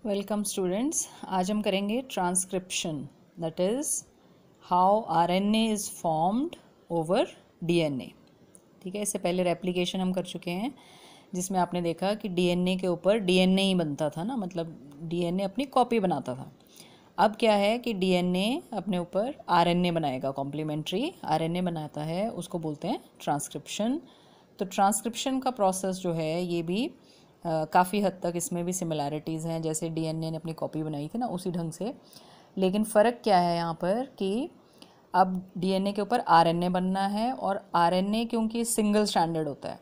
Welcome students. आज हम करेंगे transcription, that is how RNA is formed over DNA. ठीक है, इससे पहले रेप्लिकेशन हम कर चुके हैं जिसमें आपने देखा कि डीएनए के ऊपर डीएनए ही बनता था ना, मतलब डीएनए अपनी कॉपी बनाता था। अब क्या है कि डीएनए अपने ऊपर आरएनए बनाएगा, कॉम्प्लीमेंट्री आरएनए बनाता है, उसको बोलते हैं ट्रांसक्रिप्शन। तो ट्रांसक्रिप्शन का प्रोसेस जो है ये भी काफ़ी हद तक इसमें भी सिमिलैरिटीज़ हैं, जैसे डीएनए ने अपनी कॉपी बनाई थी ना उसी ढंग से। लेकिन फ़र्क क्या है यहाँ पर कि अब डीएनए के ऊपर आरएनए बनना है, और आरएनए क्योंकि सिंगल स्ट्रैंडेड होता है,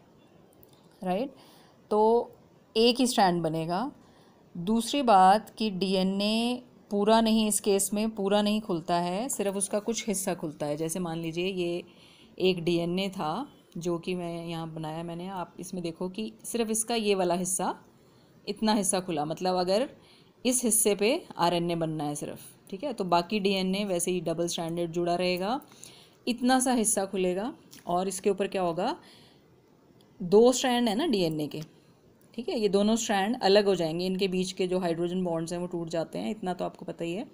राइट, तो एक ही स्ट्रैंड बनेगा। दूसरी बात कि डीएनए पूरा नहीं, इस केस में पूरा नहीं खुलता है, सिर्फ उसका कुछ हिस्सा खुलता है। जैसे मान लीजिए ये एक डीएनए था जो कि मैं यहाँ बनाया मैंने, आप इसमें देखो कि सिर्फ इसका ये वाला हिस्सा, इतना हिस्सा खुला, मतलब अगर इस हिस्से पे आरएनए बनना है सिर्फ, ठीक है, तो बाकी डीएनए वैसे ही डबल स्ट्रैंडेड जुड़ा रहेगा, इतना सा हिस्सा खुलेगा। और इसके ऊपर क्या होगा, दो स्ट्रैंड है ना डीएनए के, ठीक है, ये दोनों स्ट्रैंड अलग हो जाएंगे, इनके बीच के जो हाइड्रोजन बॉन्ड्स हैं वो टूट जाते हैं, इतना तो आपको पता ही है,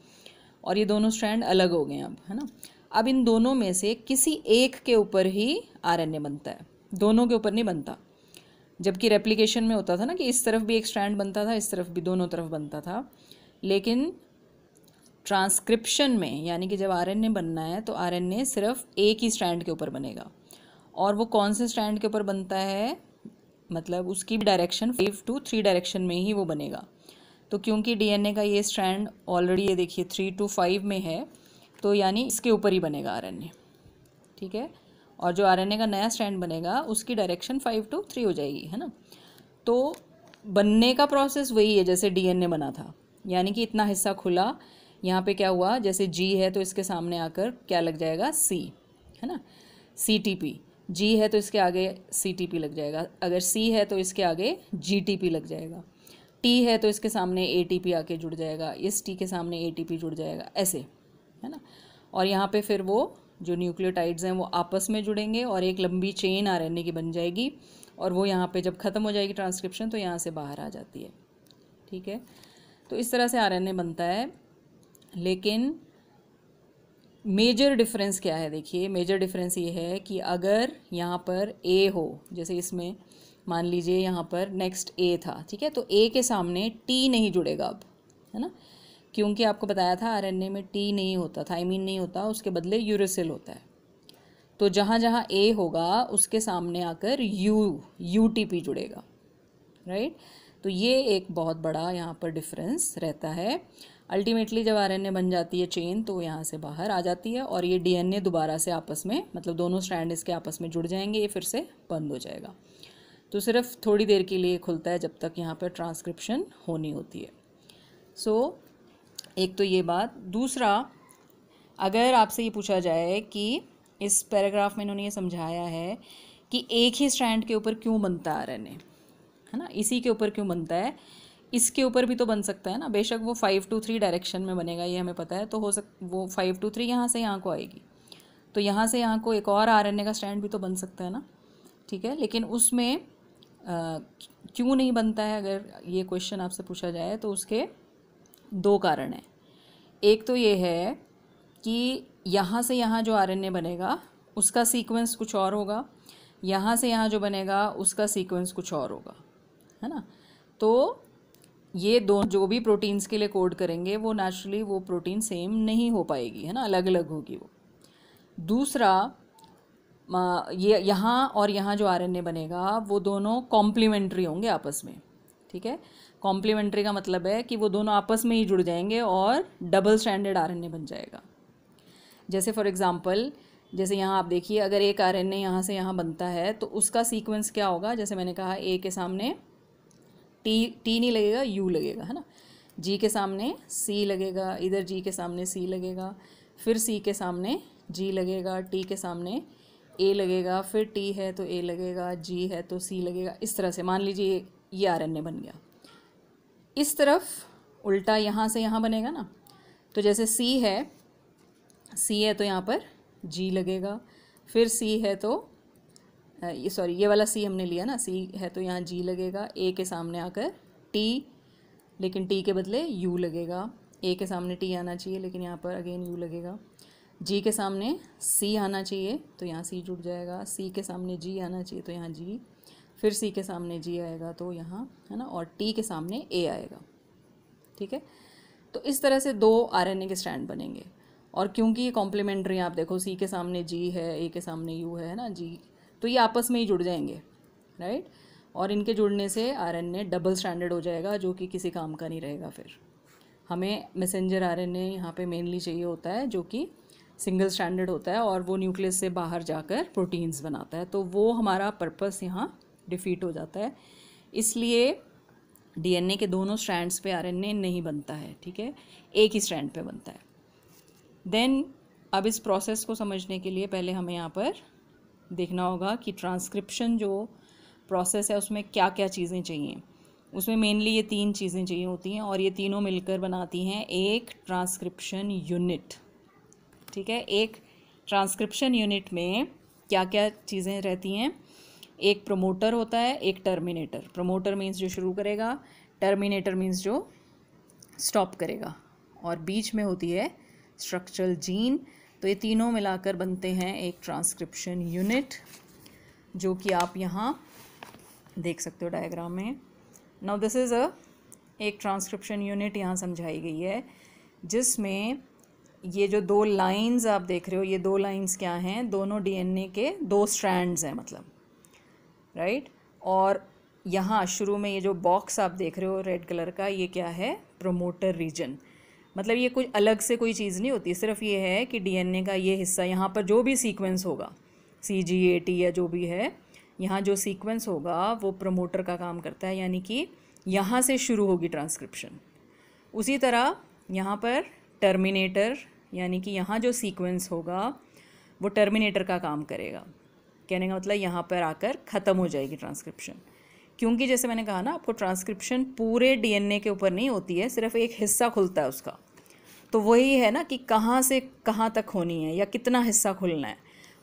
और ये दोनों स्ट्रैंड अलग हो गए हैं अब, है ना। अब इन दोनों में से किसी एक के ऊपर ही आरएनए बनता है, दोनों के ऊपर नहीं बनता। जबकि रेप्लिकेशन में होता था ना कि इस तरफ भी एक स्ट्रैंड बनता था, इस तरफ भी, दोनों तरफ बनता था। लेकिन ट्रांसक्रिप्शन में, यानी कि जब आरएनए बनना है तो आरएनए सिर्फ एक ही स्ट्रैंड के ऊपर बनेगा। और वो कौन से स्ट्रैंड के ऊपर बनता है, मतलब उसकी डायरेक्शन 5 to 3 डायरेक्शन में ही वो बनेगा। तो क्योंकि डीएनए का ये स्ट्रैंड ऑलरेडी ये देखिए 3 to 5 में है, तो यानी इसके ऊपर ही बनेगा आरएनए, ठीक है। और जो आरएनए का नया स्ट्रैंड बनेगा उसकी डायरेक्शन 5 to 3 हो जाएगी, है ना। तो बनने का प्रोसेस वही है जैसे डीएनए बना था, यानी कि इतना हिस्सा खुला, यहाँ पे क्या हुआ, जैसे जी है तो इसके सामने आकर क्या लग जाएगा, सी, है ना, CTP। जी है तो इसके आगे CTP लग जाएगा, अगर सी है तो इसके आगे GTP लग जाएगा, टी है तो इसके सामने ATP आके जुड़ जाएगा, इस टी के सामने ATP जुड़ जाएगा, ऐसे, है ना। और यहाँ पे फिर वो जो न्यूक्लियोटाइड्स हैं वो आपस में जुड़ेंगे और एक लंबी चेन आरएनए की बन जाएगी, और वो यहाँ पे जब ख़त्म हो जाएगी ट्रांसक्रिप्शन तो यहाँ से बाहर आ जाती है, ठीक है। तो इस तरह से आरएनए बनता है। लेकिन मेजर डिफरेंस क्या है, देखिए मेजर डिफरेंस ये है कि अगर यहाँ पर ए हो, जैसे इसमें मान लीजिए यहाँ पर नेक्स्ट ए था, ठीक है, तो ए के सामने टी नहीं जुड़ेगा अब, है ना, क्योंकि आपको बताया था आरएनए में टी नहीं होता, थाइमीन नहीं होता, उसके बदले यूरेसिल होता है। तो जहाँ जहाँ ए होगा उसके सामने आकर यूटीपी जुड़ेगा, राइट। तो ये एक बहुत बड़ा यहाँ पर डिफरेंस रहता है। अल्टीमेटली जब आरएनए बन जाती है चेन तो यहाँ से बाहर आ जाती है, और ये डीएनए दोबारा से आपस में, मतलब दोनों स्ट्रैंड इसके आपस में जुड़ जाएंगे, ये फिर से बंद हो जाएगा। तो सिर्फ थोड़ी देर के लिए खुलता है जब तक यहाँ पर ट्रांसक्रिप्शन होनी होती है। सो एक तो ये बात। दूसरा, अगर आपसे ये पूछा जाए कि इस पैराग्राफ में इन्होंने ये समझाया है कि एक ही स्ट्रैंड के ऊपर क्यों बनता है आरएनए, है ना, इसी के ऊपर क्यों बनता है, इसके ऊपर भी तो बन सकता है ना। बेशक वो 5 to 3 डायरेक्शन में बनेगा, ये हमें पता है, तो हो वो 5 to 3 यहाँ से यहाँ को आएगी, तो यहाँ से यहाँ को एक और आरएनए का स्ट्रैंड भी तो बन सकता है ना, ठीक है। लेकिन उसमें क्यों नहीं बनता है, अगर ये क्वेश्चन आपसे पूछा जाए तो उसके दो कारण हैं। एक तो ये है कि यहाँ से यहाँ जो आरएनए बनेगा उसका सीक्वेंस कुछ और होगा, यहाँ से यहाँ जो बनेगा उसका सीक्वेंस कुछ और होगा, है ना। तो ये दो जो भी प्रोटीन्स के लिए कोड करेंगे वो नेचुरली वो प्रोटीन सेम नहीं हो पाएगी, है ना, अलग अलग होगी वो। दूसरा, ये यहाँ और यहाँ जो आरएनए बनेगा वो दोनों कॉम्प्लीमेंट्री होंगे आपस में, ठीक है। कॉम्प्लीमेंट्री का मतलब है कि वो दोनों आपस में ही जुड़ जाएंगे और डबल स्ट्रैंडेड आरएनए बन जाएगा। जैसे फॉर एग्जांपल, जैसे यहाँ आप देखिए, अगर एक आरएनए यहाँ से यहाँ बनता है तो उसका सीक्वेंस क्या होगा, जैसे मैंने कहा ए के सामने टी नहीं लगेगा, यू लगेगा, है ना, जी के सामने सी लगेगा, इधर जी के सामने सी लगेगा, फिर सी के सामने जी लगेगा, टी के सामने ए लगेगा, फिर टी है तो ए लगेगा, जी है तो सी लगेगा, इस तरह से मान लीजिए ये आरएनए बन गया। इस तरफ उल्टा यहाँ से यहाँ बनेगा ना, तो जैसे सी है तो यहाँ पर जी लगेगा, फिर सी है तो ये वाला सी हमने लिया ना, सी है तो यहाँ जी लगेगा, ए के सामने आकर टी लेकिन टी के बदले यू लगेगा। ए के सामने टी आना चाहिए लेकिन यहाँ पर अगेन यू लगेगा। जी के सामने सी आना चाहिए तो यहाँ सी जुड़ जाएगा। सी के सामने जी आना चाहिए तो यहाँ जी, फिर सी के सामने जी आएगा तो यहाँ, है ना, और टी के सामने ए आएगा। ठीक है, तो इस तरह से 2 आरएनए के स्ट्रैंड बनेंगे। और क्योंकि ये कॉम्प्लीमेंट्री, आप देखो सी के सामने जी है, ए के सामने यू है ना जी, तो ये आपस में ही जुड़ जाएंगे, राइट। और इनके जुड़ने से आरएनए डबल स्ट्रैंडेड हो जाएगा, जो कि किसी काम का नहीं रहेगा। फिर हमें मैसेंजर आरएनए यहाँ पे मेनली चाहिए होता है, जो कि सिंगल स्ट्रैंडेड होता है और वो न्यूक्लियस से बाहर जाकर प्रोटीन्स बनाता है। तो वो हमारा पर्पस यहाँ डिफीट हो जाता है, इसलिए डीएनए के दोनों स्ट्रैंड्स पे आरएनए नहीं बनता है। ठीक है, एक ही स्ट्रैंड पे बनता है। देन अब इस प्रोसेस को समझने के लिए पहले हमें यहाँ पर देखना होगा कि ट्रांसक्रिप्शन जो प्रोसेस है उसमें क्या क्या चीज़ें चाहिए। उसमें मेनली ये 3 चीज़ें चाहिए होती हैं और ये तीनों मिलकर बनाती हैं एक ट्रांसक्रिप्शन यूनिट। ठीक है, एक ट्रांसक्रिप्शन यूनिट में क्या क्या चीज़ें रहती हैं? एक प्रोमोटर होता है, एक टर्मिनेटर। प्रोमोटर मीन्स जो शुरू करेगा, टर्मिनेटर मीन्स जो स्टॉप करेगा, और बीच में होती है स्ट्रक्चरल जीन। तो ये तीनों मिलाकर बनते हैं एक ट्रांसक्रिप्शन यूनिट, जो कि आप यहाँ देख सकते हो डायग्राम में। नाउ दिस इज़ एक ट्रांसक्रिप्शन यूनिट यहाँ समझाई गई है, जिसमें ये जो 2 लाइंस आप देख रहे हो, ये 2 लाइंस क्या हैं? दोनों डीएनए के 2 स्ट्रैंड्स हैं, मतलब, राइट। और यहाँ शुरू में ये जो बॉक्स आप देख रहे हो रेड कलर का, ये क्या है? Promoter region. मतलब ये कुछ अलग से कोई चीज़ नहीं होती, सिर्फ ये है कि डीएनए का ये हिस्सा, यहाँ पर जो भी सीक्वेंस होगा, CGAT या जो भी है, यहाँ जो सीक्वेंस होगा वो प्रमोटर का काम करता है, यानी कि यहाँ से शुरू होगी ट्रांसक्रिप्शन। उसी तरह यहाँ पर टर्मिनेटर, यानी कि यहाँ जो सीक्वेंस होगा वो टर्मिनेटर का काम करेगा। कहने का मतलब यहाँ पर आकर ख़त्म हो जाएगी ट्रांसक्रिप्शन, क्योंकि जैसे मैंने कहा ना आपको, ट्रांसक्रिप्शन पूरे डीएनए के ऊपर नहीं होती है, सिर्फ एक हिस्सा खुलता है उसका। तो वही है ना कि कहाँ से कहाँ तक होनी है या कितना हिस्सा खुलना है,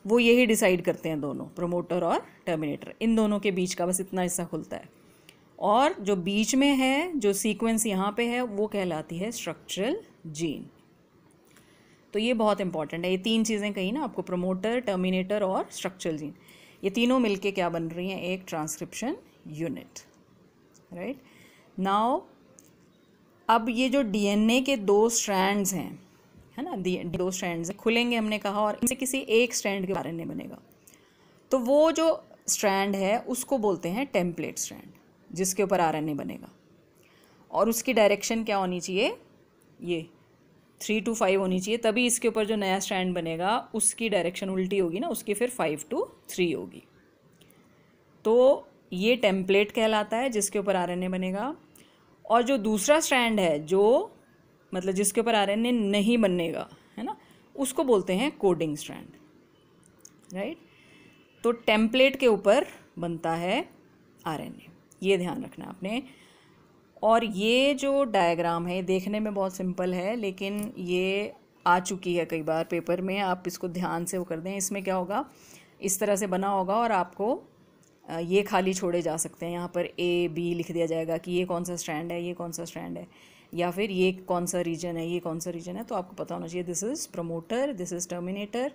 वो यही डिसाइड करते हैं दोनों, प्रोमोटर और टर्मिनेटर। इन दोनों के बीच का बस इतना हिस्सा खुलता है, और जो बीच में है, जो सीक्वेंस यहाँ पे है, वो कहलाती है स्ट्रक्चरल जीन। तो ये बहुत इंपॉर्टेंट है। ये 3 चीज़ें कही ना आपको, प्रोमोटर, टर्मिनेटर और स्ट्रक्चरल जीन, ये तीनों मिलके क्या बन रही हैं? एक ट्रांसक्रिप्शन यूनिट, राइट। नाउ अब ये जो डीएनए के 2 स्ट्रैंड्स हैं, है ना, 2 स्ट्रैंड्स खुलेंगे हमने कहा, और इनसे किसी एक स्ट्रैंड के बारे में बनेगा। तो वो जो स्ट्रैंड है उसको बोलते हैं टेम्पलेट स्ट्रैंड, जिसके ऊपर आरएनए बनेगा। और उसकी डायरेक्शन क्या होनी चाहिए? ये 3 to 5 होनी चाहिए, तभी इसके ऊपर जो नया स्ट्रैंड बनेगा उसकी डायरेक्शन उल्टी होगी ना, उसकी फिर 5 to 3 होगी। तो ये टेम्पलेट कहलाता है, जिसके ऊपर आरएनए बनेगा। और जो दूसरा स्ट्रैंड है, जो मतलब जिसके ऊपर आरएनए नहीं बनेगा, है ना, उसको बोलते हैं कोडिंग स्ट्रैंड, राइट। तो टेम्पलेट के ऊपर बनता है आरएनए, ये ध्यान रखना आपने। और ये जो डायग्राम है देखने में बहुत सिंपल है, लेकिन ये आ चुकी है कई बार पेपर में, आप इसको ध्यान से वो कर दें। इसमें क्या होगा, इस तरह से बना होगा और आपको ये खाली छोड़े जा सकते हैं। यहाँ पर A B लिख दिया जाएगा कि ये कौन सा स्ट्रैंड है, ये कौन सा स्ट्रैंड है, या फिर ये कौन सा रीजन है, ये कौन सा रीजन है। तो आपको पता होना चाहिए this is promoter, this is terminator,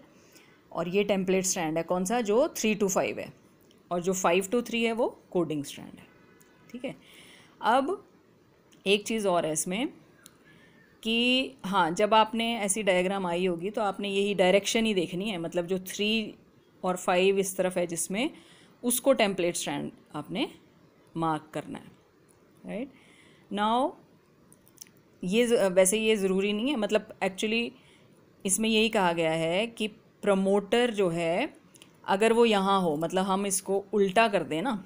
और ये टेम्पलेट स्ट्रैंड है कौन सा, जो 3 to 5 है, और जो 5 to 3 है वो कोडिंग स्ट्रैंड है। ठीक है, अब एक चीज़ और है इसमें कि हाँ, जब आपने ऐसी डायग्राम आई होगी तो आपने यही डायरेक्शन ही देखनी है, मतलब जो 3 और 5 इस तरफ है जिसमें, उसको टेम्पलेट स्ट्रैंड आपने मार्क करना है, राइट। नाउ ये वैसे ये ज़रूरी नहीं है, मतलब एक्चुअली इसमें यही कहा गया है कि प्रमोटर जो है, अगर वो यहाँ हो, मतलब हम इसको उल्टा कर दें ना,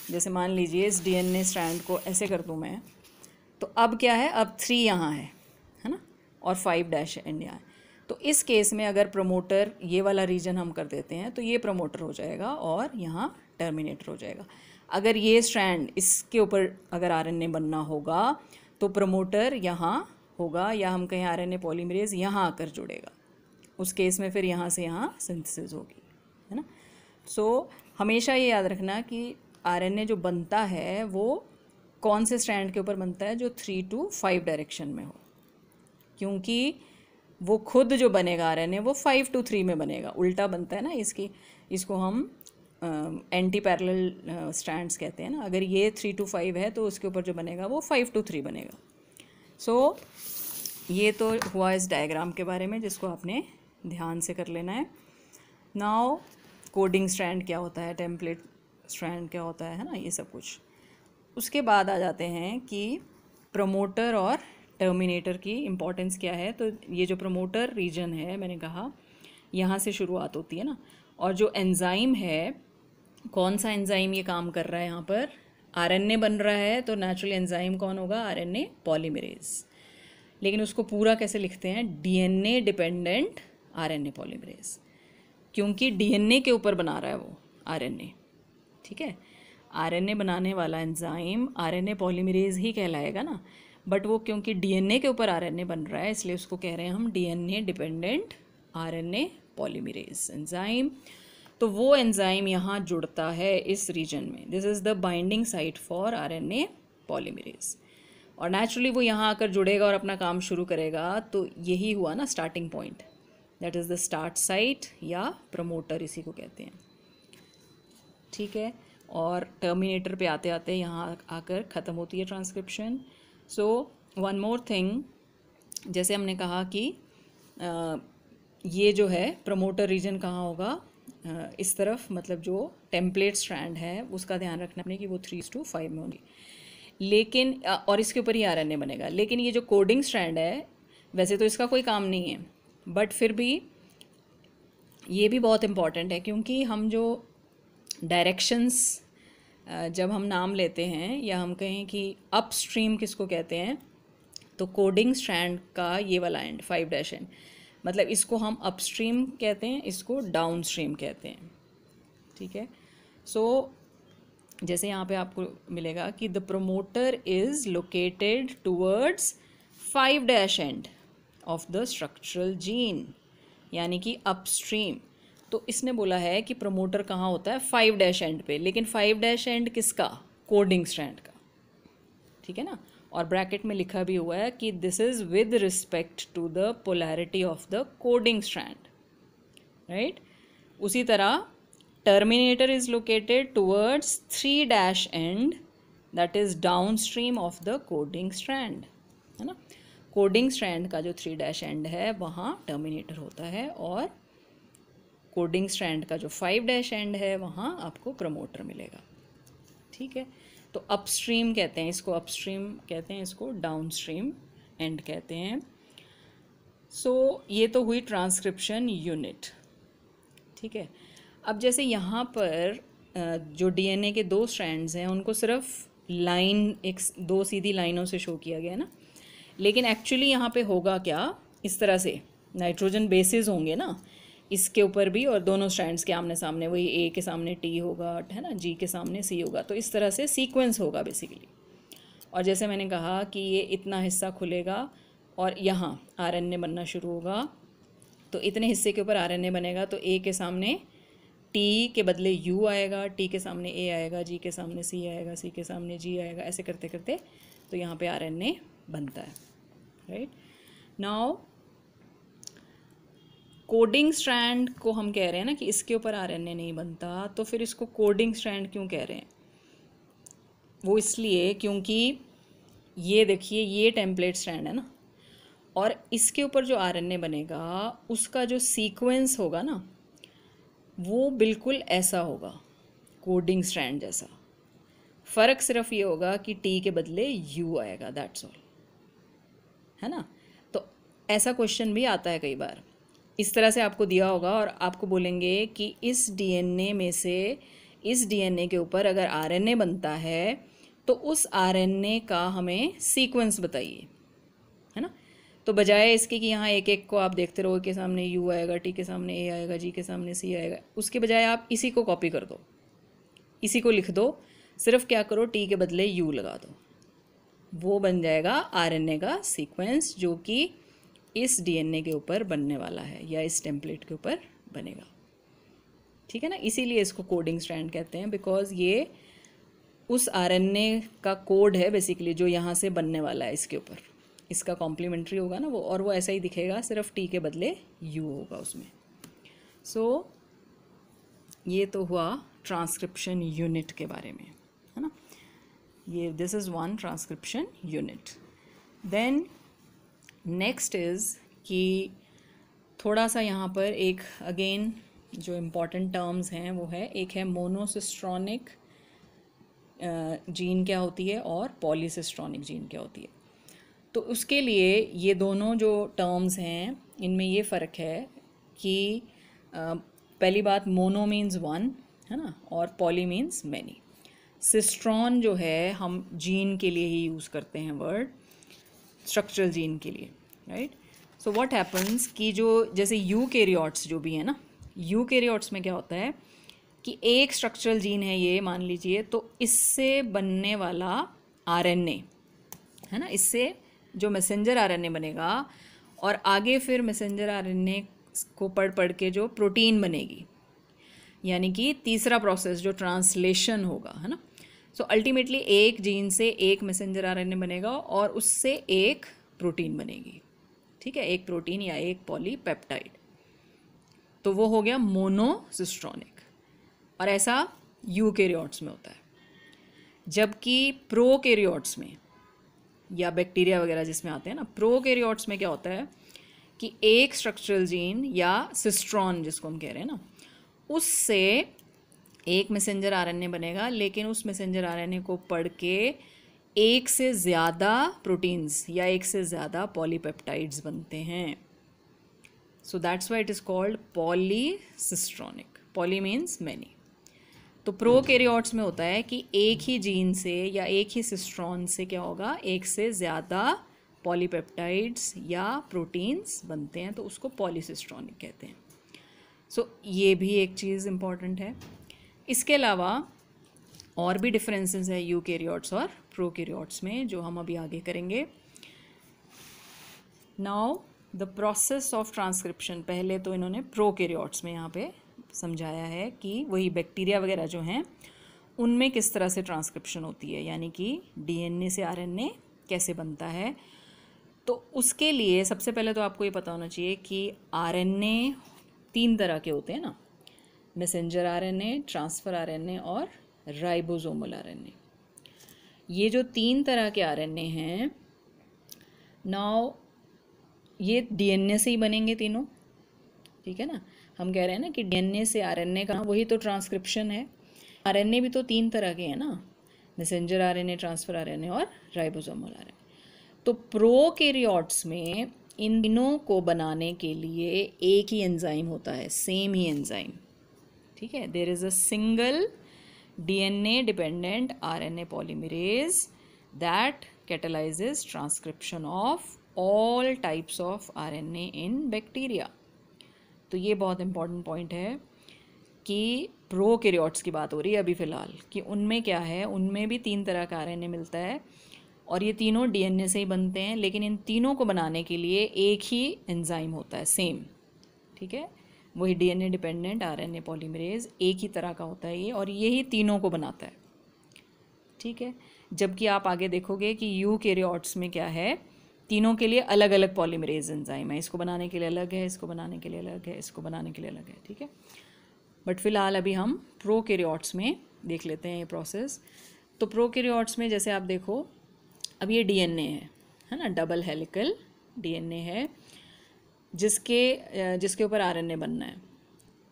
जैसे मान लीजिए इस डीएनए स्ट्रैंड को ऐसे कर दूँ मैं, तो अब क्या है, अब 3 यहाँ है ना, और 5' एंड यहाँ है। तो इस केस में अगर प्रमोटर ये वाला रीजन हम कर देते हैं तो ये प्रमोटर हो जाएगा और यहाँ टर्मिनेटर हो जाएगा। अगर ये स्ट्रैंड इसके ऊपर अगर आरएनए बनना होगा तो प्रमोटर यहाँ होगा, या हम कहें आरएनए पॉलीमरेज यहाँ आकर जुड़ेगा। उस केस में फिर यहाँ से यहाँ सिंथेसिस होगी, है ना। सो हमेशा ये याद रखना कि आरएनए जो बनता है वो कौन से स्ट्रैंड के ऊपर बनता है? जो 3 to 5 डायरेक्शन में हो, क्योंकि वो खुद जो बनेगा आरएनए वो 5 to 3 में बनेगा, उल्टा बनता है ना इसको हम एंटी पैरेलल स्ट्रैंड्स कहते हैं ना। अगर ये 3 to 5 है तो उसके ऊपर जो बनेगा वो 5 to 3 बनेगा। सो ये तो हुआ इस डायग्राम के बारे में, जिसको आपने ध्यान से कर लेना है। नाउ कोडिंग स्ट्रैंड क्या होता है, टेम्पलेट स्ट्रैंड क्या होता है ना, ये सब कुछ। उसके बाद आ जाते हैं कि प्रमोटर और टर्मिनेटर की इम्पोर्टेंस क्या है। तो ये जो प्रमोटर रीजन है, मैंने कहा यहाँ से शुरुआत होती है ना, और जो एंजाइम है, कौन सा एंजाइम ये काम कर रहा है यहाँ पर? आरएनए बन रहा है, तो नेचुरल एंजाइम कौन होगा? RNA polymerase. लेकिन उसको पूरा कैसे लिखते हैं? डीएनए डिपेंडेंट आरएनए पॉलीमरेज, क्योंकि डीएनए के ऊपर बना रहा है वो आरएनए। ठीक है, आरएनए बनाने वाला एंजाइम आरएनए पॉलीमरेज ही कहलाएगा ना, बट वो क्योंकि डीएनए के ऊपर आरएनए बन रहा है, इसलिए उसको कह रहे हैं हम DNA dependent RNA polymerase enzyme. तो वो एंजाइम यहाँ जुड़ता है इस रीजन में। This is the binding site for RNA polymerase, और नेचुरली वो यहाँ आकर जुड़ेगा और अपना काम शुरू करेगा। तो यही हुआ ना starting point, that is the start site या प्रमोटर, इसी को कहते हैं। ठीक है, और टर्मिनेटर पे आते आते यहाँ आकर ख़त्म होती है transcription. So one more thing, जैसे हमने कहा कि ये जो है प्रमोटर रीजन कहाँ होगा? इस तरफ, मतलब जो टेम्पलेट स्ट्रैंड है उसका ध्यान रखना अपने कि वो 3 to 5 में होगी, लेकिन और इसके ऊपर ही आरएनए बनेगा। लेकिन ये जो कोडिंग स्ट्रैंड है, वैसे तो इसका कोई काम नहीं है, बट फिर भी ये भी बहुत इम्पॉर्टेंट है, क्योंकि हम जो डायरेक्शंस जब हम नाम लेते हैं, या हम कहें कि अपस्ट्रीम किसको कहते हैं, तो कोडिंग स्ट्रैंड का ये वाला एंड 5' एंड, मतलब इसको हम अपस्ट्रीम कहते हैं, इसको डाउनस्ट्रीम कहते हैं। ठीक है, सो जैसे यहाँ पे आपको मिलेगा कि the promoter is located towards 5' end of the structural gene, यानी कि अपस्ट्रीम। तो इसने बोला है कि प्रमोटर कहाँ होता है? 5' एंड पे, लेकिन 5' एंड किसका? कोडिंग स्ट्रैंड का। ठीक है ना, और ब्रैकेट में लिखा भी हुआ है कि this is with respect to the polarity of the coding strand, right. उसी तरह terminator is located towards 3' end, that is downstream of the coding strand, है ना। कोडिंग स्ट्रैंड का जो 3' एंड है वहाँ टर्मिनेटर होता है, और कोडिंग स्ट्रैंड का जो 5' एंड है वहाँ आपको प्रमोटर मिलेगा। ठीक है, तो अपस्ट्रीम कहते हैं इसको, अपस्ट्रीम कहते हैं इसको, डाउनस्ट्रीम एंड कहते हैं। सो ये तो हुई ट्रांसक्रिप्शन यूनिट। ठीक है, अब जैसे यहाँ पर जो डीएनए के 2 स्ट्रैंड्स हैं उनको सिर्फ लाइन, एक 2 सीधी लाइनों से शो किया गया है ना, लेकिन एक्चुअली यहाँ पे होगा क्या? इस तरह से नाइट्रोजन बेसिस होंगे ना इसके ऊपर भी, और दोनों स्ट्रैंड्स के आमने सामने, वही ए के सामने टी होगा, है ना, जी के सामने सी होगा, तो इस तरह से सीक्वेंस होगा बेसिकली। और जैसे मैंने कहा कि ये इतना हिस्सा खुलेगा और यहाँ आरएनए बनना शुरू होगा, तो इतने हिस्से के ऊपर आरएनए बनेगा, तो ए के सामने टी के बदले यू आएगा, टी के सामने ए आएगा, जी के सामने सी आएगा, सी के सामने जी आएगा, ऐसे करते करते तो यहाँ पे आरएनए बनता है, राइट। नाउ कोडिंग स्ट्रैंड को हम कह रहे हैं ना कि इसके ऊपर आरएनए नहीं बनता, तो फिर इसको कोडिंग स्ट्रैंड क्यों कह रहे हैं? वो इसलिए क्योंकि ये देखिए, ये टेम्पलेट स्ट्रैंड है ना, और इसके ऊपर जो आरएनए बनेगा उसका जो सीक्वेंस होगा ना वो बिल्कुल ऐसा होगा, कोडिंग स्ट्रैंड जैसा। फ़र्क सिर्फ ये होगा कि टी के बदले यू आएगा, दैट्स ऑल, है ना। तो ऐसा क्वेश्चन भी आता है कई बार, इस तरह से आपको दिया होगा और आपको बोलेंगे कि इस डीएनए में से, इस डीएनए के ऊपर अगर आरएनए बनता है तो उस आरएनए का हमें सीक्वेंस बताइए, है ना। तो बजाय इसके कि यहाँ एक एक को आप देखते रहो, के सामने यू आएगा, टी के सामने ए आएगा, जी के सामने सी आएगा, उसके बजाय आप इसी को कॉपी कर दो, इसी को लिख दो, सिर्फ क्या करो, टी के बदले यू लगा दो, वो बन जाएगा आरएनए का सीक्वेंस जो कि इस डीएनए के ऊपर बनने वाला है या इस टेम्पलेट के ऊपर बनेगा। ठीक है ना, इसीलिए इसको कोडिंग स्ट्रैंड कहते हैं, बिकॉज ये उस आरएनए का कोड है बेसिकली जो यहाँ से बनने वाला है इसके ऊपर, इसका कॉम्प्लीमेंट्री होगा ना वो, और वो ऐसा ही दिखेगा, सिर्फ टी के बदले यू होगा उसमें। सो ये तो हुआ ट्रांसक्रिप्शन यूनिट के बारे में, है ना। ये this is one transcription unit. Then next is कि थोड़ा सा यहाँ पर एक अगेन जो इम्पॉर्टेंट टर्म्स हैं वो है, एक है मोनोसिस्ट्रॉनिक जीन क्या होती है और पॉलीसिस्ट्रॉनिक जीन क्या होती है। तो उसके लिए ये दोनों जो टर्म्स हैं इनमें ये फ़र्क है कि पहली बात मोनो मीन्स वन, है ना, और पॉली मीन्स मैनी। सिस्ट्रॉन जो है हम जीन के लिए ही यूज़ करते हैं वर्ड, स्ट्रक्चरल जीन के लिए, राइट। सो व्हाट हैपन्स कि जो जैसे यूकैरियोट्स जो भी है ना, यूकैरियोट्स में क्या होता है कि एक स्ट्रक्चरल जीन है ये मान लीजिए, तो इससे बनने वाला आरएनए है ना, इससे जो मैसेंजर आरएनए बनेगा और आगे फिर मैसेंजर आरएनए को पढ़ के जो प्रोटीन बनेगी, यानी कि तीसरा प्रोसेस जो ट्रांसलेशन होगा, है ना। सो अल्टीमेटली एक जीन से एक मैसेंजर आरएनए बनेगा और उससे एक प्रोटीन बनेगी, ठीक है, एक प्रोटीन या एक पॉलीपेप्टाइड। तो वो हो गया मोनोसिस्ट्रॉनिक, और ऐसा यूकैरियोट्स में होता है। जबकि प्रोकैरियोट्स में या बैक्टीरिया वगैरह जिसमें आते हैं ना, प्रोकैरियोट्स में क्या होता है कि एक स्ट्रक्चरल जीन या सिस्ट्रॉन जिसको हम कह रहे हैं ना, उससे एक मैसेंजर आरएनए बनेगा, लेकिन उस मैसेंजर आरएनए को पढ़ के एक से ज़्यादा प्रोटीन्स या एक से ज़्यादा पॉलीपेप्टाइड्स बनते हैं। So that's why it is called polycistronic. Poly means many. तो प्रोकैरियोट्स में होता है कि एक ही जीन से या एक ही सिस्ट्रॉन से क्या होगा, एक से ज़्यादा पॉलीपेप्टाइड्स या प्रोटीन्स बनते हैं, तो उसको पॉलीसिस्ट्रॉनिक कहते हैं। सो ये भी एक चीज़ इम्पॉर्टेंट है। इसके अलावा और भी डिफरेंसेस है यूकैरियोट्स और प्रोकैरियोट्स में, जो हम अभी आगे करेंगे। Now the process of transcription, पहले तो इन्होंने प्रोकैरियोट्स में यहाँ पे समझाया है कि वही बैक्टीरिया वगैरह जो हैं उनमें किस तरह से ट्रांसक्रिप्शन होती है, यानी कि डीएनए से आरएनए कैसे बनता है। तो उसके लिए सबसे पहले तो आपको ये पता होना चाहिए कि आरएनए 3 तरह के होते हैं ना, मैसेंजर आरएनए, ट्रांसफ़र आरएनए और राइबोसोमल आरएनए। ये जो 3 तरह के आरएनए हैं, नाउ ये डीएनए से ही बनेंगे तीनों, ठीक है ना। हम कह रहे हैं ना कि डीएनए से आरएनए का वही तो ट्रांसक्रिप्शन है। आरएनए भी तो 3 तरह के हैं ना, मैसेंजर आरएनए, ट्रांसफ़र आरएनए और राइबोसोमल आरएनए। तो प्रोकैरियोट्स में इन तीनों को बनाने के लिए एक ही एंजाइम होता है, सेम ही एंजाइम, ठीक है। There is a single DNA dependent RNA polymerase that catalyzes transcription of all types of RNA in bacteria. तो ये बहुत इंपॉर्टेंट पॉइंट है कि प्रोकैरियोट्स की बात हो रही है अभी फ़िलहाल, कि उनमें क्या है, उनमें भी 3 तरह का आरएनए मिलता है और ये तीनों डीएनए से ही बनते हैं, लेकिन इन तीनों को बनाने के लिए एक ही एंजाइम होता है, सेम, ठीक है। वही डीएनए डिपेंडेंट आरएनए पॉलीमरेज एक ही तरह का होता है ये, और यही तीनों को बनाता है, ठीक है। जबकि आप आगे देखोगे कि यूकैरियोट्स में क्या है, तीनों के लिए अलग अलग पॉलीमरेज एंजाइम है, इसको बनाने के लिए अलग है, इसको बनाने के लिए अलग है, इसको बनाने के लिए अलग है, ठीक है। बट फिलहाल अभी हम प्रोकैरियोट्स में देख लेते हैं ये प्रोसेस। तो प्रोकैरियोट्स में जैसे आप देखो, अब ये डीएनए है ना, डबल हेलिकल डीएनए है जिसके ऊपर आरएनए बनना है।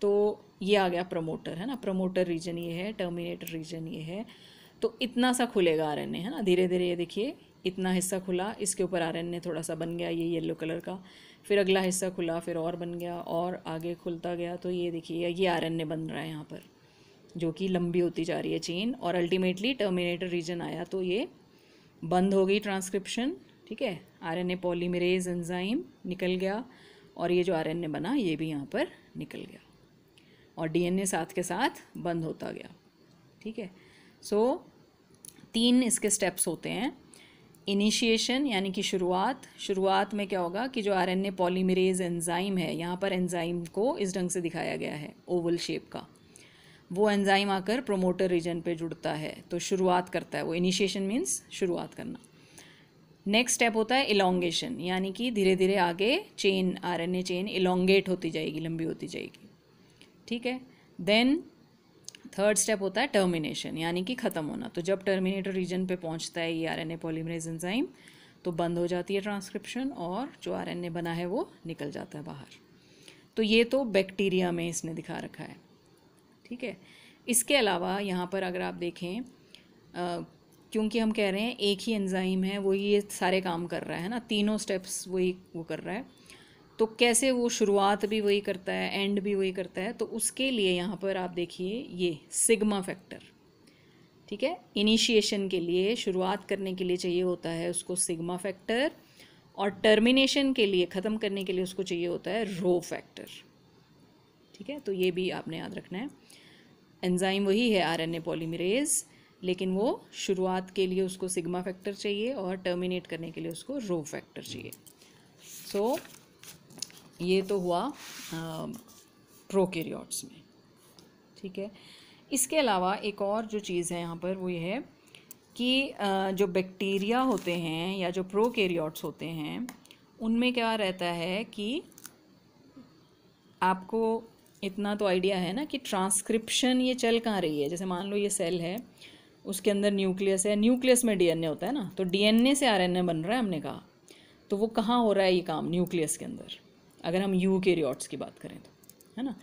तो ये आ गया प्रमोटर, है ना, प्रमोटर रीजन ये है, टर्मिनेटर रीजन ये है। तो इतना सा खुलेगा आरएनए, है ना, धीरे धीरे ये देखिए इतना हिस्सा खुला, इसके ऊपर आरएनए थोड़ा सा बन गया, ये येलो कलर का, फिर अगला हिस्सा खुला, फिर और बन गया और आगे खुलता गया। तो ये देखिए ये आरएनए बन रहा है यहाँ पर, जो कि लंबी होती जा रही है चेन, और अल्टीमेटली टर्मिनेटर रीजन आया तो ये बंद हो गई ट्रांसक्रिप्शन, ठीक है। आरएनए पॉलीमरेज एंजाइम निकल गया और ये जो आरएनए बना ये भी यहाँ पर निकल गया और डीएनए साथ के साथ बंद होता गया, ठीक है। सो 3 इसके स्टेप्स होते हैं। इनिशिएशन यानी कि शुरुआत में क्या होगा कि जो आरएनए पॉलीमरेज एंजाइम है, यहाँ पर एंजाइम को इस ढंग से दिखाया गया है, ओवल शेप का। वो एंजाइम आकर प्रोमोटर रीजन पे जुड़ता है, तो शुरुआत करता है वो। इनिशिएशन मीन्स शुरुआत करना। नेक्स्ट स्टेप होता है इलोंगेशन, यानी कि धीरे धीरे आगे चेन, आरएनए चेन इलोंगेट होती जाएगी, लंबी होती जाएगी, ठीक है। देन थर्ड स्टेप होता है टर्मिनेशन, यानी कि ख़त्म होना। तो जब टर्मिनेटर रीजन पे पहुंचता है ये आरएनए पॉलीमरेज एंजाइम, तो बंद हो जाती है ट्रांसक्रिप्शन और जो आरएनए बना है वो निकल जाता है बाहर। तो ये तो बैक्टीरिया में इसने दिखा रखा है, ठीक है। इसके अलावा यहाँ पर अगर आप देखें, क्योंकि हम कह रहे हैं एक ही एंजाइम है, वो ये सारे काम कर रहा है ना, तीनों स्टेप्स वही वो कर रहा है, तो कैसे वो शुरुआत भी वही करता है, एंड भी वही करता है। तो उसके लिए यहाँ पर आप देखिए ये सिग्मा फैक्टर, ठीक है। इनिशिएशन के लिए, शुरुआत करने के लिए चाहिए होता है उसको सिग्मा फैक्टर, और टर्मिनेशन के लिए, ख़त्म करने के लिए उसको चाहिए होता है रो फैक्टर, ठीक है। तो ये भी आपने याद रखना है। एंजाइम वही है आरएनए पॉलीमरेज, लेकिन वो शुरुआत के लिए उसको सिग्मा फैक्टर चाहिए और टर्मिनेट करने के लिए उसको रो फैक्टर चाहिए। सो ये तो हुआ प्रोकैरियोट्स में, ठीक है। इसके अलावा एक और जो चीज़ है यहाँ पर वो ये है कि जो बैक्टीरिया होते हैं या जो प्रोकैरियोट्स होते हैं, उनमें क्या रहता है कि आपको इतना तो आइडिया है ना कि ट्रांसक्रिप्शन ये चल कहाँ रही है। जैसे मान लो ये सेल है, उसके अंदर न्यूक्लियस है, न्यूक्लियस में डीएनए होता है ना, तो डीएनए से आरएनए बन रहा है हमने कहा, तो वो कहाँ हो रहा है ये काम, न्यूक्लियस के अंदर। अगर हम यूकैरियोट्स की बात करें तो, है ना,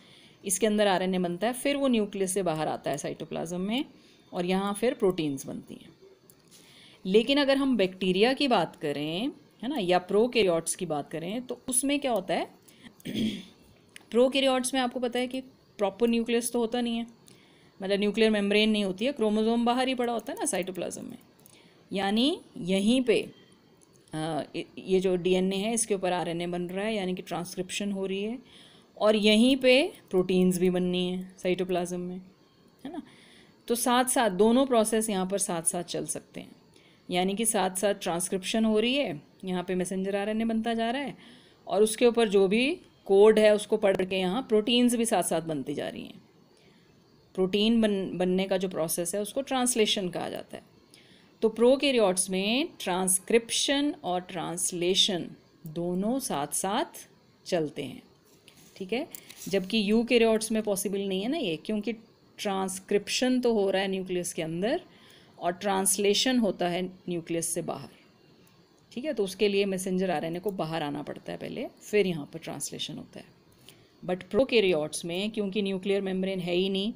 इसके अंदर आरएनए बनता है, फिर वो न्यूक्लियस से बाहर आता है साइटोप्लाज्म में, और यहाँ फिर प्रोटीन्स बनती हैं। लेकिन अगर हम बैक्टीरिया की बात करें, है ना, या प्रोकैरियोट्स की बात करें, तो उसमें क्या होता है प्रोकैरियोट्स में आपको पता है कि प्रॉपर न्यूक्लियस तो होता नहीं है, मतलब न्यूक्लियर मेम्ब्रेन नहीं होती है, क्रोमोसोम बाहर ही पड़ा होता है ना साइटोप्लाज्म में। यानी यहीं पे ये जो डीएनए है इसके ऊपर आरएनए बन रहा है, यानी कि ट्रांसक्रिप्शन हो रही है, और यहीं पे प्रोटीन्स भी बननी है साइटोप्लाज्म में, है ना। तो साथ साथ दोनों प्रोसेस यहाँ पर साथ साथ चल सकते हैं, यानी कि साथ साथ ट्रांसक्रिप्शन हो रही है, यहाँ पे मैसेंजर आरएनए बनता जा रहा है, और उसके ऊपर जो भी कोड है उसको पढ़ के यहाँ प्रोटीन्स भी साथ साथ बनती जा रही हैं। प्रोटीन बनने का जो प्रोसेस है उसको ट्रांसलेशन कहा जाता है। तो प्रोकैरियोट्स में ट्रांसक्रिप्शन और ट्रांसलेशन दोनों साथ साथ चलते हैं, ठीक है। जबकि यूकैरियोट्स में पॉसिबल नहीं है ना ये, क्योंकि ट्रांसक्रिप्शन तो हो रहा है न्यूक्लियस के अंदर और ट्रांसलेशन होता है न्यूक्लियस से बाहर, ठीक है। तो उसके लिए मैसेंजर आरएनए को बाहर आना पड़ता है पहले, फिर यहाँ पर ट्रांसलेशन होता है। बट प्रोकैरियोट्स में क्योंकि न्यूक्लियर मेम्ब्रेन है ही नहीं,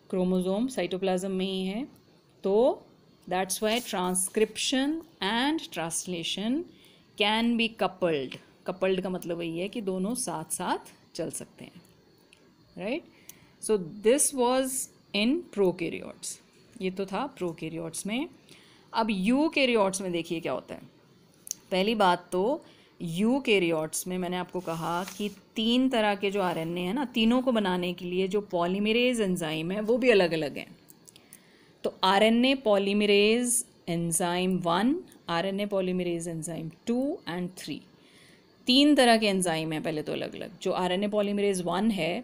क्रोमोसोम साइटोप्लाज्म में ही है, तो that's why transcription and translation can be coupled. Coupled का मतलब वही है कि दोनों साथ साथ चल सकते हैं, right. So this was in prokaryotes, ये तो था प्रोकैरियोट्स में। अब यूकैरियोट्स में देखिए क्या होता है। पहली बात तो यूकैरियोट्स में मैंने आपको कहा कि 3 तरह के जो आरएनए हैं ना, तीनों को बनाने के लिए जो पॉलीमरेज एंजाइम है वो भी अलग अलग हैं। तो RNA polymerase enzyme 1, RNA polymerase enzyme 2 and 3, 3 तरह के एंजाइम हैं पहले तो अलग अलग। जो आरएनए पॉलीमरेज 1 है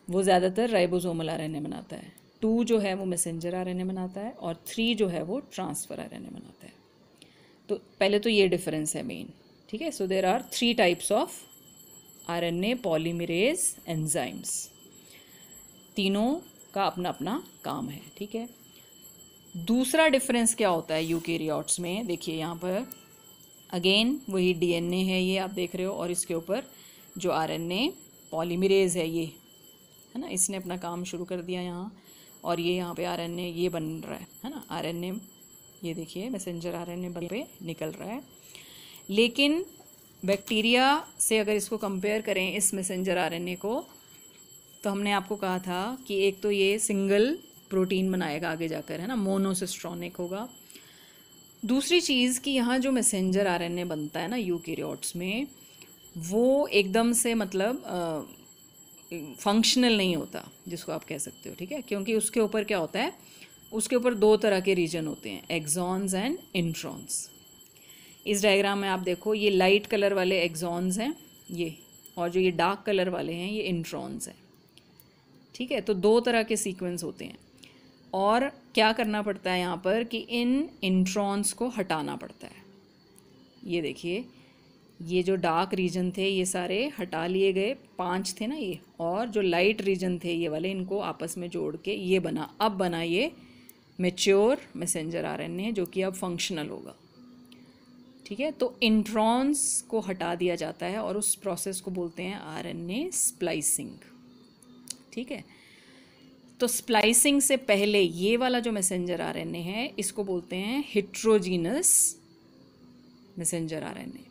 वो ज़्यादातर राइबोसोमल आरएनए बनाता है, 2 जो है वो मैसेंजर आरएनए बनाता है, और 3 जो है वो ट्रांसफ़र आरएनए बनाता है। तो पहले तो ये डिफरेंस है मेन, ठीक है। So there are 3 types of RNA polymerase enzymes, तीनों का अपना अपना काम है, ठीक है। दूसरा डिफरेंस क्या होता है यूकैरियोट्स में, देखिए यहाँ पर अगेन वही डीएनए है ये आप देख रहे हो, और इसके ऊपर जो आरएनए पॉलीमरेज है ये, है ना, इसने अपना काम शुरू कर दिया यहाँ, और ये यहाँ पे आरएनए ये बन रहा है ना, आरएनए ये देखिए मैसेंजर आरएनए बन पे निकल रहा है। लेकिन बैक्टीरिया से अगर इसको कंपेयर करें इस मैसेंजर आरएनए को, तो हमने आपको कहा था कि एक तो ये सिंगल प्रोटीन बनाएगा आगे जाकर, है ना, मोनोसिस्ट्रोनिक होगा। दूसरी चीज़ कि यहाँ जो मैसेंजर आरएनए बनता है ना यूकैरियोट्स में, वो एकदम से मतलब फंक्शनल नहीं होता, जिसको आप कह सकते हो, ठीक है। क्योंकि उसके ऊपर क्या होता है, उसके ऊपर 2 तरह के रीजन होते हैं, एक्सॉन्स एंड इंट्रॉन्स। इस डायग्राम में आप देखो, ये लाइट कलर वाले एक्सॉन्स हैं ये, और जो ये डार्क कलर वाले हैं ये इंट्रॉन्स हैं, ठीक है, तो 2 तरह के सीक्वेंस होते हैं। और क्या करना पड़ता है यहाँ पर कि इन इंट्रॉन्स को हटाना पड़ता है। ये देखिए, ये जो डार्क रीजन थे ये सारे हटा लिए गए, 5 थे ना ये, और जो लाइट रीजन थे ये वाले, इनको आपस में जोड़ के ये बना, अब बना ये मैच्योर मैसेंजर आरएनए, जो कि अब फंक्शनल होगा। ठीक है, तो इंट्रॉन्स को हटा दिया जाता है और उस प्रोसेस को बोलते हैं आरएनए स्प्लाइसिंग। ठीक है, तो स्प्लाइसिंग से पहले ये वाला जो मैसेंजर आरएनए है इसको बोलते हैं हेट्रोजीनस मैसेंजर आरएनए।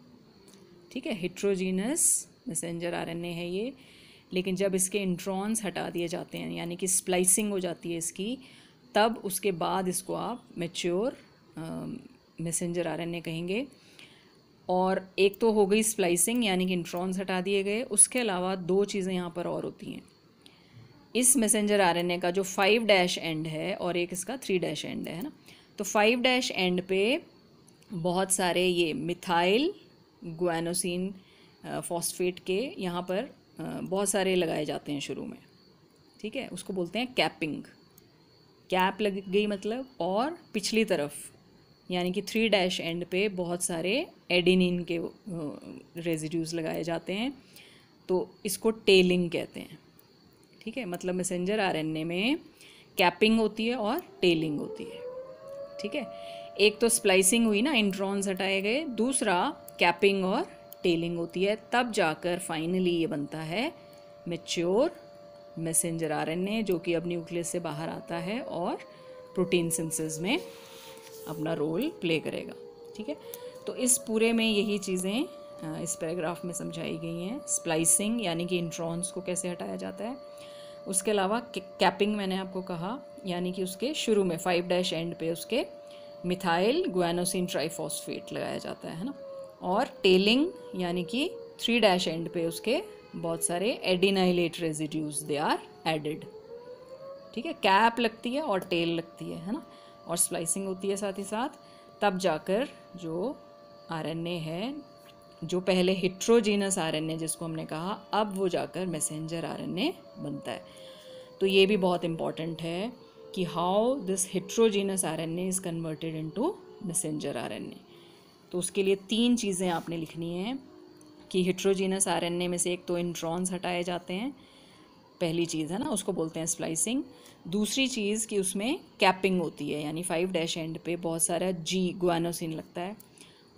ठीक है, हेट्रोजीनस मैसेंजर आरएनए है ये, लेकिन जब इसके इंट्रॉन्स हटा दिए जाते हैं यानी कि स्प्लाइसिंग हो जाती है इसकी, तब उसके बाद इसको आप मैच्योर मैसेंजर आरएनए कहेंगे। और एक तो हो गई स्प्लाइसिंग यानी कि इंट्रॉन्स हटा दिए गए, उसके अलावा 2 चीज़ें यहाँ पर और होती हैं। इस मैसेंजर आरएनए का जो 5' एंड है और एक इसका 3' एंड है ना, तो 5' एंड पे बहुत सारे ये मिथाइल गुआनोसिन फॉस्फेट के यहाँ पर बहुत सारे लगाए जाते हैं शुरू में। ठीक है, उसको बोलते हैं कैपिंग। कैप लग गई मतलब, और पिछली तरफ यानी कि 3' एंड पे बहुत सारे एडेनिन के रेजिड्यूज लगाए जाते हैं, तो इसको टेलिंग कहते हैं। ठीक है, मतलब मैसेंजर आरएनए में कैपिंग होती है और टेलिंग होती है। ठीक है, एक तो स्प्लाइसिंग हुई ना, इंट्रॉन्स हटाए गए, दूसरा कैपिंग और टेलिंग होती है, तब जाकर फाइनली ये बनता है मैच्योर मैसेंजर आरएनए, जो कि अब न्यूक्लियस से बाहर आता है और प्रोटीन सिंथेसिस में अपना रोल प्ले करेगा। ठीक है, तो इस पूरे में यही चीज़ें इस पैराग्राफ में समझाई गई हैं। स्प्लाइसिंग यानी कि इंट्रॉन्स को कैसे हटाया जाता है, उसके अलावा कैपिंग मैंने आपको कहा यानी कि उसके शुरू में 5' एंड पे उसके मिथाइल गुआनोसिन ट्राइफॉस्फेट लगाया जाता है ना, और टेलिंग यानी कि 3' एंड पे उसके बहुत सारे adenylate residues they are added. ठीक है, कैप लगती है और टेल लगती है ना, और स्प्लाइसिंग होती है साथ ही साथ, तब जाकर जो आरएनए है, जो पहले हेट्रोजीनस आरएनए जिसको हमने कहा, अब वो जाकर मैसेंजर आरएनए बनता है। तो ये भी बहुत इम्पॉर्टेंट है कि how this heterogeneous RNA is converted into messenger RNA. तो उसके लिए 3 चीज़ें आपने लिखनी हैं कि हेट्रोजीनस आरएनए में से एक तो इंट्रॉन्स हटाए जाते हैं, पहली चीज़ है ना, उसको बोलते हैं स्प्लाइसिंग। दूसरी चीज़ कि उसमें कैपिंग होती है यानी 5' एंड पे बहुत सारा जी गुआनोसिन लगता है,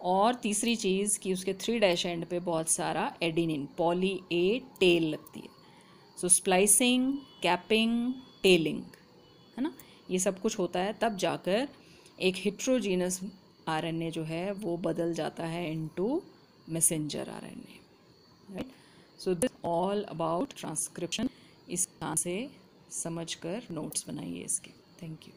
और तीसरी चीज़ कि उसके 3' एंड पे बहुत सारा एडिनिन पॉली ए टेल लगती है। सो स्प्लाइसिंग, कैपिंग, टेलिंग है ना, ये सब कुछ होता है, तब जाकर एक हेट्रोजीनस आरएनए जो है वो बदल जाता है into messenger RNA. Right, so this all about transcription. इस तरह से समझकर नोट्स बनाइए इसके। Thank you.